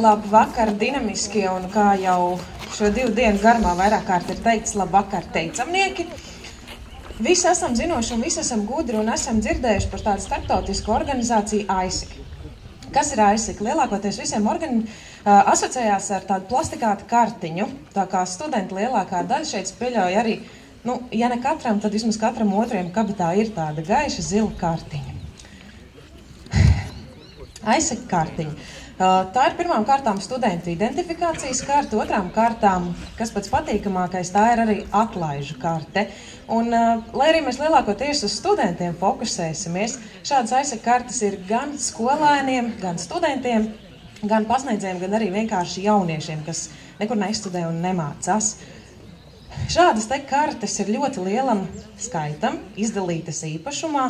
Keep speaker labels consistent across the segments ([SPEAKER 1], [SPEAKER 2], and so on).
[SPEAKER 1] Labvakar, dinamiskie, un kā jau šo 2 dienu garumā vairāk kārt ir teikts, labvakar, teicamnieki. Visi esam zinoši un visi esam gudri un esam dzirdējuši par tādu starptautisku organizāciju AISIC. Kas ir AISIC? Lielākoties visiem asociējās ar tādu plastikātu kartiņu, tā kā studenti lielākā daļa šeit pieļauj arī, ja ne katram, tad vismaz katram otrajam kabatā ir tāda gaiša zila kartiņa. AISIC kartiņa. Tā ir pirmām kārtām studentu identifikācijas karte, otrām kārtām, kas pats patīkamākais, tā ir arī atlaižu karte. Un, lai arī mēs lielākoties uz studentiem fokusēsimies, šādas AISIC kartes ir gan skolēniem, gan studentiem, gan pasniedzējiem, gan arī vienkārši jauniešiem, kas nekur neizstudē un nemācās. Šādas te kartes ir ļoti lielam skaitam, izdalītas īpašumā,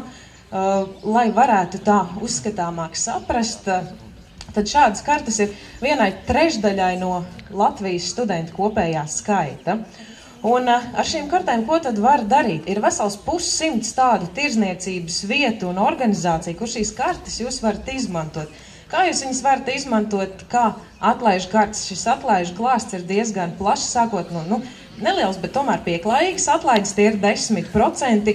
[SPEAKER 1] lai varētu tā uzskatāmāk saprast. Tad šādas kartes ir 1/3 no Latvijas studentu kopējā skaita. Un ar šīm kartēm ko tad var darīt? Ir vesels 100 tādu tirzniecības vietu un organizāciju, kur šīs kartes jūs varat izmantot. Kā jūs viņas varat izmantot? Kā atlaižu kartes? Šis atlaižu klāsts ir diezgan plašs, sākot no neliels, bet tomēr pieklājīgs atlaides, tie ir 10%,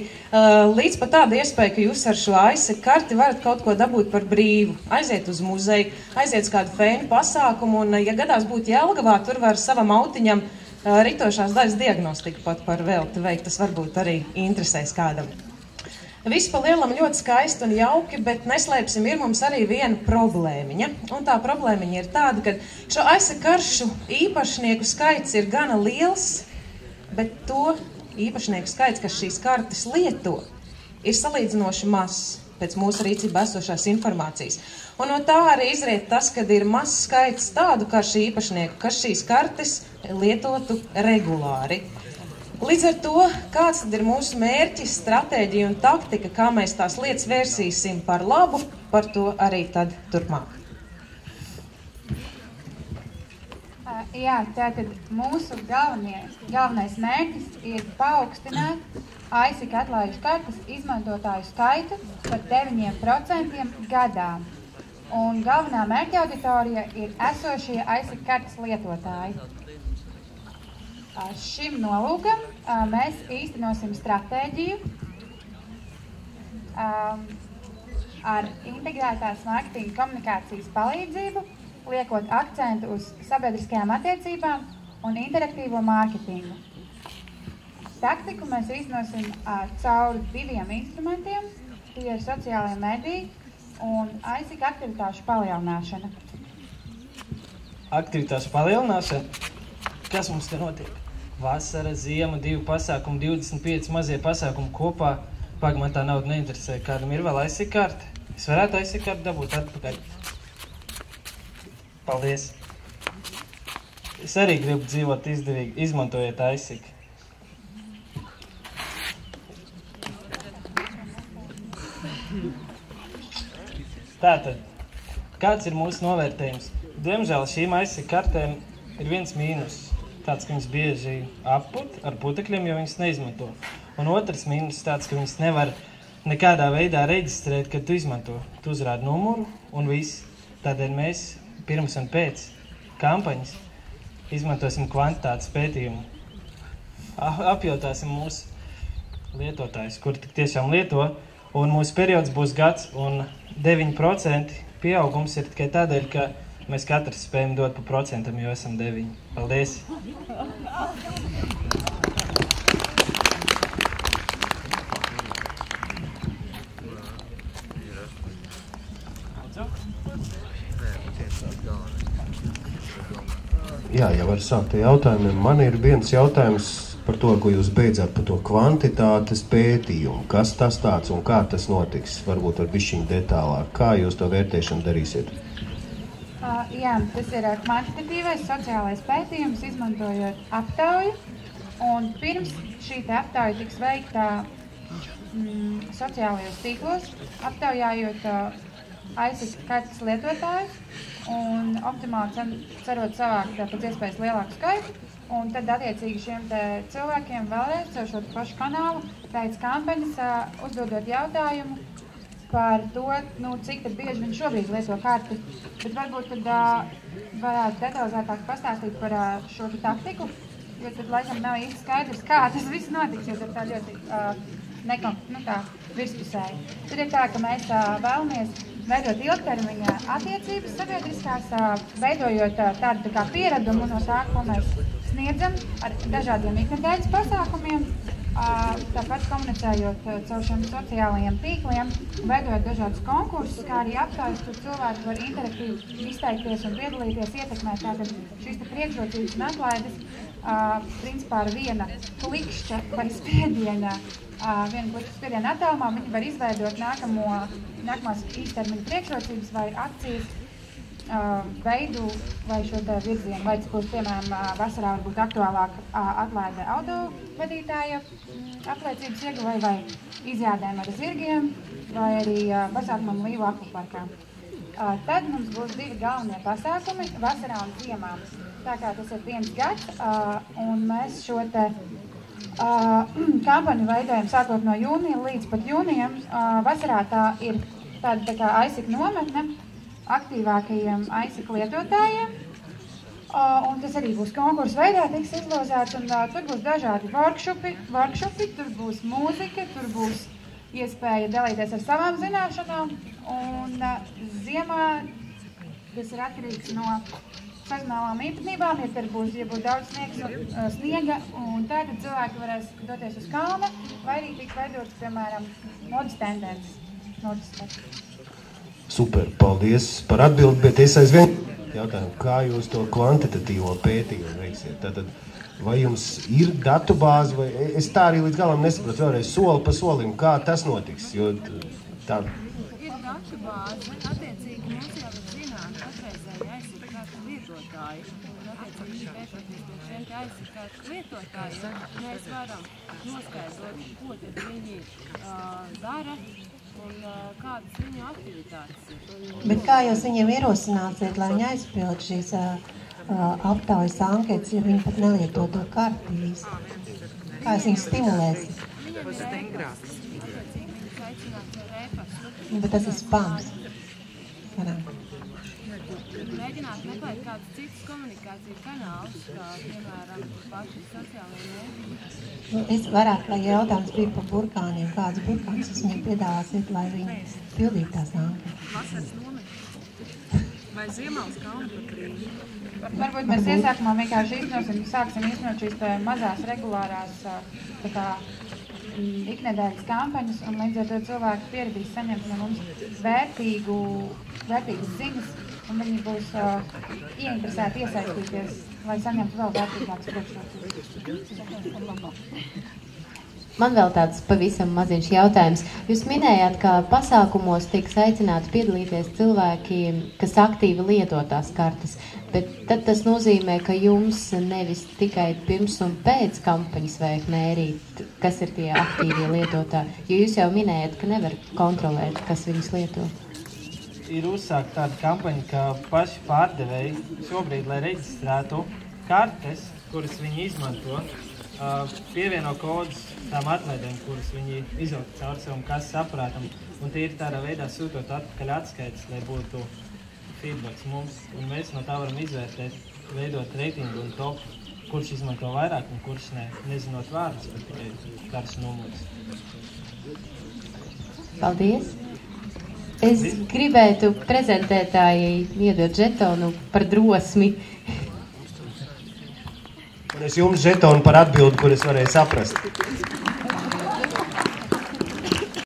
[SPEAKER 1] līdz pat tāda iespēja, ka jūs ar šo AISIC karti varat kaut ko dabūt par brīvu. Aiziet uz muzeju, aiziet uz kādu fēnu pasākumu, un, ja gadās būt Jelgavā, tur var savam autiņam ritošās daļas diagnostiku pat par velti veikt, tas varbūt arī interesēs kādam. Viss pa lielam ļoti skaisti un jauki, bet neslēpsim, ir mums arī viena problēmiņa. Un tā problēmiņa ir tāda, ka šo AISIC karšu īpašnieku skaits ir gana liels, bet to īpašnieku skaits, kas šīs kartes lieto, ir salīdzinoši mazs pēc mūsu rīcībā esošās informācijas. Un no tā arī izriet tas, kad ir mazs skaits tādu karšu īpašnieku, kas šīs kartes lietotu regulāri. Līdz ar to, kāds tad ir mūsu mērķis, stratēģija un taktika, kā mēs tās lietas vērsīsim par labu, par to arī tad turpmāk.
[SPEAKER 2] Jā, tātad mūsu galvenais mērķis ir paaugstināt AISIC atlaižu kartes izmantotāju skaitu par 9% gadā. Un galvenā mērķa auditorija ir esošie AISIC kartes lietotāji. Šim nolūkam mēs īstenosim stratēģiju ar integrētās mārketinga komunikācijas palīdzību, liekot akcentu uz sabiedriskajām attiecībām un interaktīvo mārketingu. Taktiku mēs īstenosim cauri 2 instrumentiem, tie ir sociālajie mediji un AISIC aktivitāšu palielināšana.
[SPEAKER 3] Aktivitāšu palielināšana? Kas mums te notiek? Vasara, ziema, 2 pasākumi, 25 mazie pasākumi kopā. Pagaid, man tā nauda neinteresē. Kādam ir vēl AISIC karte? Es varētu AISIC karti dabūt atpakaļ. Paldies! Es arī gribu dzīvot izdevīgi, izmantojiet AISIC. Tātad, kāds ir mūsu novērtējums? Diemžēl šīm AISIC kartēm ir viens mīnus. Tāds, ka viņas bieži apput ar putekļiem, jo viņas neizmanto. Un otrs mīnus tāds, ka viņas nevar nekādā veidā reģistrēt, kad tu izmanto. Tu uzrādi numuru un viss. Tādēļ mēs pirms un pēc kampaņas izmantosim kvantitātes pētījumu. Apjautāsim mūsu lietotājus, kuri tik tiešām lieto, un mūsu periods būs gads, un 9% pieaugums ir tikai tādēļ, ka mēs katrs spējam dot pa procentam, jo esam 9. Paldies!
[SPEAKER 4] Jā, ja var sākt ar jautājumiem. Man ir viens jautājums par to, ko jūs beidzāt, par to kvantitātes pētījumu. Kas tas tāds un kā tas notiks? Varbūt ar bišķiņu detālāk. Kā jūs to vērtēšanu darīsiet?
[SPEAKER 2] Jā, tas ir kvantitatīvais sociālais pētījums, izmantojot aptauju. Un pirms šī aptauja tiks veikta sociālajos tīklos, aptaujājot AISIC kartes lietotājus un optimāli cerot savākt pēc iespējas lielāku skaitu. Un tad attiecīgi šiem cilvēkiem vēlreiz caur šo pašu kanālu pēc kampaņas uzdodot jautājumu, par to, cik tad bieži viņi šobrīd lieto karti. Bet varbūt tad varētu detalizētāk pastāstīt par šo taktiku, jo tad laikam nav īsti skaidrs, kā tas viss notiks, jo tad tā ļoti virspusēji. Tad ir tā, ka mēs vēlamies veidot ilgtermiņa attiecības sabiedriskās, veidojot tādu kā pieradumu no tā, ko mēs sniedzam ar dažādiem iknedēļas pasākumiem, tāpat komunicējot caur šiem sociālajiem tīkliem, veidojot dažādus konkursus, kā arī aptaujas, kur cilvēki var interaktīvi izteikties un piedalīties, ietekmēt tātad šīs priekšrocības un atlaides, principā ar viena klikšķa vai spiediena, attālumā viņi var izveidot nākamās īstermiņa priekšrocības vai akcijas veidu vai šo te virzienu, vai tas būs, piemēram, vasarā varbūt aktuālāk atlaide autovadītāja apliecības ieguvai vai izjādēm ar zirgiem, vai arī pasākumam Līvu akvaparkā. Tad mums būs 2 galvenie pasākumi vasarā un ziemā. Tā kā tas ir 1 gads, un mēs šo te kampaņu veidojam sākot no jūnija līdz pat jūnijam. Vasarā tā ir tāda tā kā aizsika nometne aktīvākajiem aizsika lietotājiem, un tas arī būs konkursu veidā, tiks izlozēts, un tur būs dažādi workshopi, tur būs mūzika, tur būs iespēja dalīties ar savām zināšanām, un ziemā tas ir atkarīgs no sezonālām īpatnībām, ja tur būs daudz sniega, un tad cilvēki varēs doties uz kalna, vai arī tiks veidots, piemēram, modas tendences.
[SPEAKER 4] Super, paldies par atbildi, bet es aizvien jautāju, kā jūs to kvantitatīvo pētījumu veiksiet? Tātad, vai jums ir datubāze, vai es tā arī līdz galam nesapratu vēlreiz soli pa solim, kā tas notiks? Jo tā...
[SPEAKER 5] Ir datubāze, attiecīgi mums jau ir zināt patreizēji aizsargātu lietotāji. Un attiecīgi pētoties no šiem aizsargātu lietotājiem, mēs varam noskaidrot, ko tad viņi dara, un kādas viņu aktivitātes ir.
[SPEAKER 6] Bet kā jūs viņiem ierosināsiet, lai viņi aizpild šīs aptaujas anketas, ja viņi pat nelieto to kartīs? Kā jūs viņus stimulēsiet?
[SPEAKER 5] Viņam ir e-pasts, attiecīgi viņus aicināt ar e-pastu.
[SPEAKER 6] Bet tas ir spams.
[SPEAKER 5] Mēģināt meklēt kādus citus komunikācijas kanālus, kā piemēram paši sociālajie mēdīji.
[SPEAKER 6] Es vairāk, lai jautājums bija par burkāniem, kādas burkānas jūs viņiem piedāvāsiet, lai viņi pildītu tās anketas?
[SPEAKER 7] Vasaras nometne vai ziemā uz kalnu?
[SPEAKER 2] Varbūt mēs iesākumā vienkārši sāksim īstenot šīs mazās regulārās iknedēļas kampaņas, un līdz ar to cilvēki pieradīs saņemt no mums vērtīgas ziņas, un viņi būs ieinteresēti iesaistīties, lai saņemtu vēl vērtīgākas priekšrocības.
[SPEAKER 8] Man vēl tāds pavisam maziņš jautājums. Jūs minējāt, ka pasākumos tiks aicināti piedalīties cilvēki, kas aktīvi lieto tās kartes, bet tad tas nozīmē, ka jums nevis tikai pirms un pēc kampaņas vajag mērīt, kas ir tie aktīvie lietotāji, jo jūs jau minējat, ka nevar kontrolēt, kas viņus lieto.
[SPEAKER 3] Ir uzsākta tāda kampaņa, ka paši pārdevēji šobrīd, lai reģistrētu kartes, kuras viņi izmanto, pievieno kodus tām atlaidēm, kuras viņi izaugt caur savam kases aparātam, un tie ir tādā veidā sūtot atpakaļ atskaites, lai būtu feedbacks mums, un mēs no tā varam izvērtēt, veidot reitingu un top, kurš izmanto vairāk un kurš ne, nezinot vārdus, bet tikai karšu numurus.
[SPEAKER 8] Paldies! Es gribētu prezentētājai iedot žetonu par drosmi.
[SPEAKER 4] Un es jums žetonu par atbildi, kur es varēju saprast.